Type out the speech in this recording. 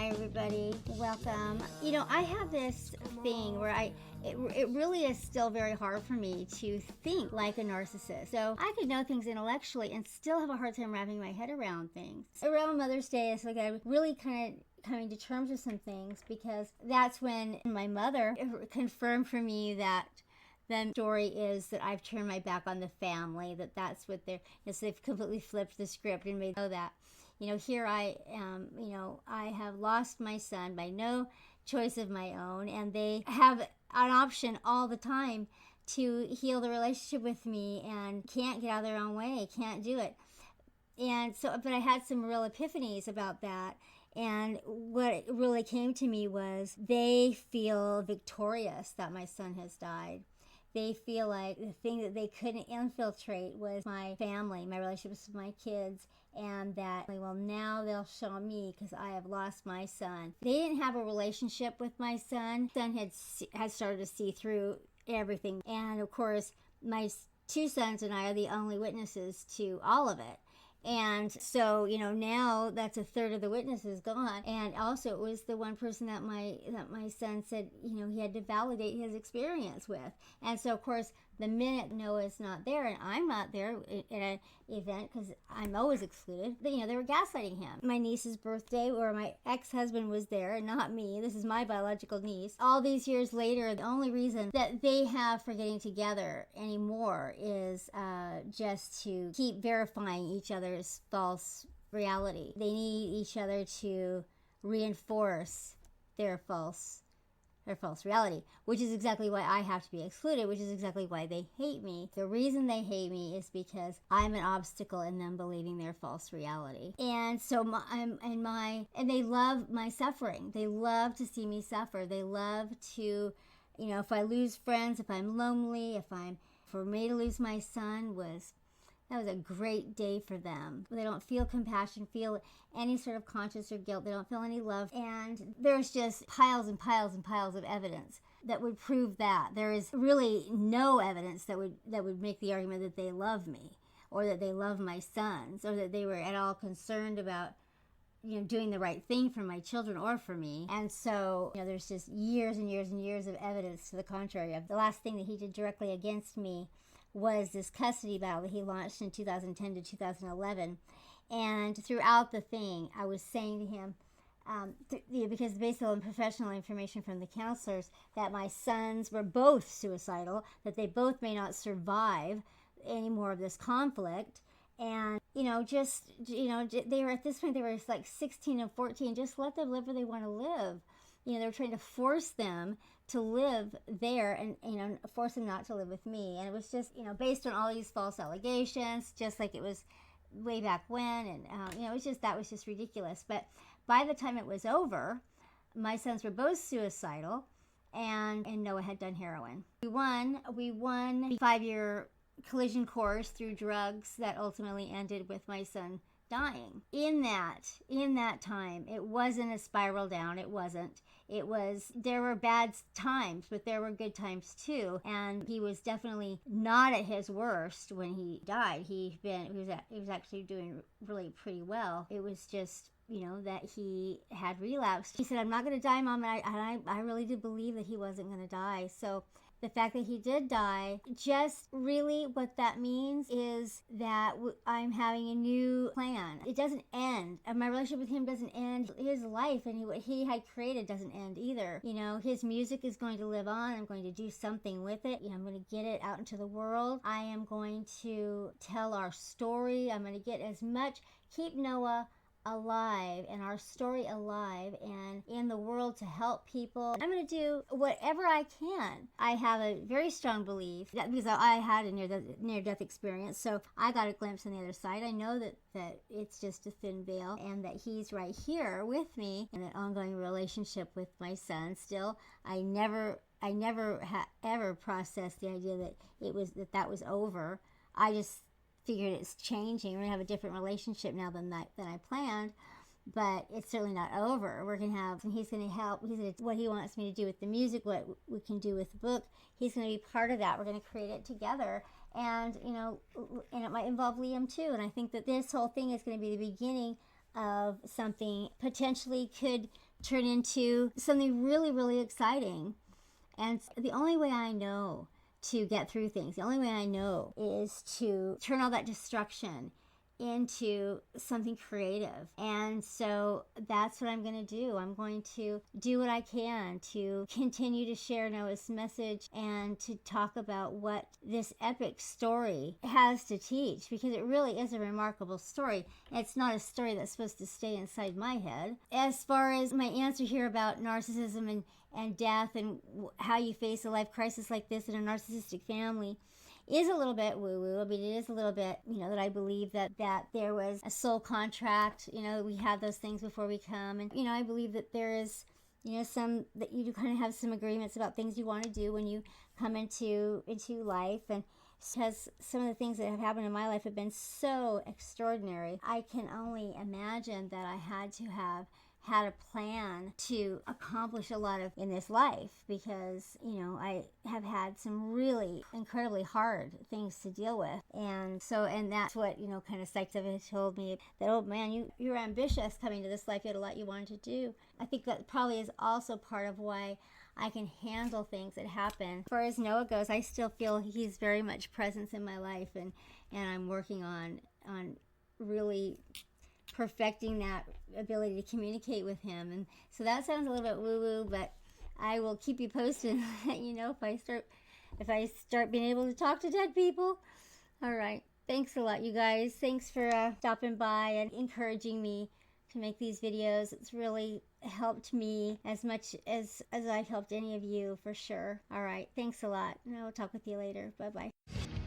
Hi, everybody. Welcome. I have this thing where it really is still very hard for me to think like a narcissist. So I could know things intellectually and still have a hard time wrapping my head around things. Around Mother's Day, it's like I really kind of coming to terms with some things, because that's when my mother confirmed for me that the story is that I've turned my back on the family, that's what so they've completely flipped the script and made know that. Here I am, I have lost my son by no choice of my own, and they have an option all the time to heal the relationship with me and can't get out of their own way, can't do it. And so, but I had some real epiphanies about that. And what really came to me was they feel victorious that my son has died. They feel like the thing that they couldn't infiltrate was my family, my relationships with my kids, and that, well, now they'll show me because I have lost my son. They didn't have a relationship with my son. Son had started to see through everything. And of course, my two sons and I are the only witnesses to all of it. And so, now that's a third of the witnesses gone. And also it was the one person that my son said, he had to validate his experience with. And so, of course, the minute Noah's not there and I'm not there at an event, because I'm always excluded, they were gaslighting him. My niece's birthday, where my ex-husband was there and not me, this is my biological niece, all these years later, the only reason that they have for getting together anymore is just to keep verifying each other's false reality. They need each other to reinforce their false reality, which is exactly why I have to be excluded, which is exactly why they hate me. The reason they hate me is because I'm an obstacle in them believing their false reality. And so they love my suffering. They love to see me suffer. They love to, if I lose friends, if I'm lonely, for me to lose my son that was a great day for them. They don't feel compassion, feel any sort of conscience or guilt. They don't feel any love. And there's just piles and piles and piles of evidence that would prove that. There is really no evidence that would make the argument that they love me, or that they love my sons, or that they were at all concerned about doing the right thing for my children or for me. And so, there's just years and years and years of evidence to the contrary. The last thing that he did directly against me was this custody battle that he launched in 2010 to 2011. And throughout the thing, I was saying to him, because based on professional information from the counselors, that my sons were both suicidal, that they both may not survive any more of this conflict. And, they were at this point, they were like 16 and 14, just let them live where they want to live. They were trying to force them to live there and, force them not to live with me. And it was just, based on all these false allegations, just like it was way back when. And, that was just ridiculous. But by the time it was over, my sons were both suicidal, and Noah had done heroin. We won a 5-year collision course through drugs that ultimately ended with my son dying. In that time, it wasn't a spiral down. It wasn't. There were bad times, but there were good times too. And he was definitely not at his worst when he died. He was actually doing really pretty well. It was just, that he had relapsed. He said, "I'm not going to die, Mom," and I really did believe that he wasn't going to die. So the fact that he did die, just really what that means is that I'm having a new plan. It doesn't end. My relationship with him doesn't end. His life and what he had created doesn't end either. His music is going to live on. I'm going to do something with it. I'm going to get it out into the world. I am going to tell our story. I'm going to keep Noah alive and our story alive and in the world to help people. I'm going to do whatever I can. I have a very strong belief that, because I had a near-death experience, so I got a glimpse on the other side. I know that it's just a thin veil, and that he's right here with me in an ongoing relationship with my son still. I never ever processed the idea that that was over. I just figured it's changing. We're going to have a different relationship now than I planned, but it's certainly not over. We're going to have, and he's going to help. What he wants me to do with the music, what we can do with the book, he's going to be part of that. We're going to create it together. And, and it might involve Liam too. And I think that this whole thing is going to be the beginning of something potentially could turn into something really, really exciting. And the only way I know to get through things, the only way I know is to turn all that destruction into something creative. And so that's what I'm going to do. I'm going to do what I can to continue to share Noah's message and to talk about what this epic story has to teach, because it really is a remarkable story. It's not a story that's supposed to stay inside my head. As far as my answer here about narcissism and death and how you face a life crisis like this in a narcissistic family, is a little bit woo-woo, but it is a little bit, that I believe that there was a soul contract, we have those things before we come, and, I believe that there is, some, that you do kind of have some agreements about things you want to do when you come into life, and because some of the things that have happened in my life have been so extraordinary, I can only imagine that I had to have had a plan to accomplish a lot of in this life, because I have had some really incredibly hard things to deal with, and that's what kind of psyched of it told me that, oh man, you're ambitious coming to this life, you had a lot you wanted to do. I think that probably is also part of why I can handle things that happen. As far as Noah goes, I still feel he's very much presence in my life, and I'm working on really perfecting that ability to communicate with him. And so that sounds a little bit woo-woo, but I will keep you posted and let you know if I start being able to talk to dead people. All right, thanks a lot, you guys. Thanks for stopping by and encouraging me to make these videos. It's really helped me as much as I've helped any of you, for sure. All right, thanks a lot, and I will talk with you later. Bye-bye.